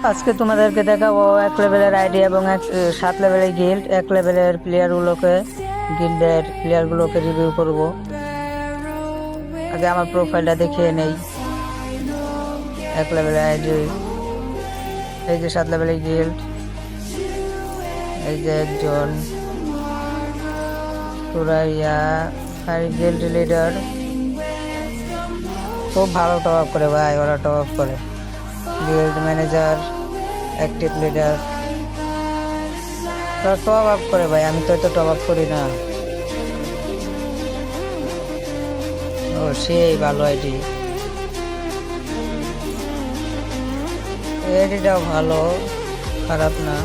আজকে তোমাদেরকে দেখাবো 1 লেভেলের আইডি এবং 7 লেভেলের গিল্ড। 1 লেভেলের গিল্ডের প্লেয়ারগুলোকে রিভিউ করব। আগে আমার প্রোফাইলটা দেখিয়ে নেই। 1 লেভেলের আইডি, এই যে 7 লেভেলের গিল্ড, এই যে একজন সুরাইয়া গিল্ড লিডার, খুব ভালো টপ আপ করে ভাই, ওরা টপ আপ করে। Guild manager, active leader, top up করে ভাই, আমি তো এত টপ আপ করি না। ও সেই ভালো আইডি, আইডিটাও ভালো, খারাপ না।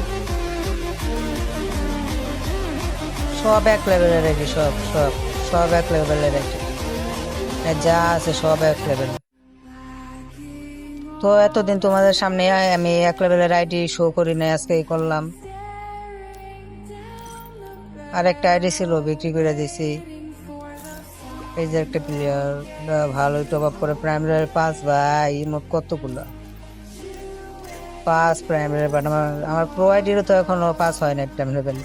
সব 1 লেভেলের আইডি, সব সব সব 1 লেভেলের আইডি, যা আছে সব 1 লেভেল। তো এতদিন তোমাদের সামনে আমি 1 লেভেলের আইডি শো করি নাই, আজকেই করলাম। আর একটা আইডি ছিল, বিক্রি করে দিছি। এই যে একটা প্লেয়ার ভালোই টপ আপ করে, প্রাইমারি 5 ভাই, মোট কতগুলো 5 প্রাইমারি, বাট আমার প্রো আইডিরও তো এখনো 5 হয় না একটা লেভেল।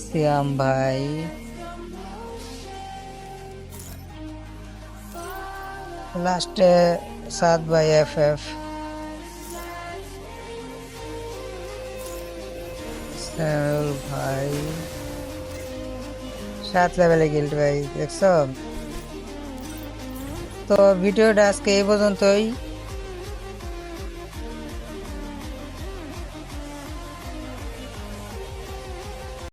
সিয়াম ভাই, লাস্টে 7 ভাই FF, ভাই 7 লেভেলে গিল্ড ভাই, দেখছো? তো ভিডিওটা আজকে এই পর্যন্তই।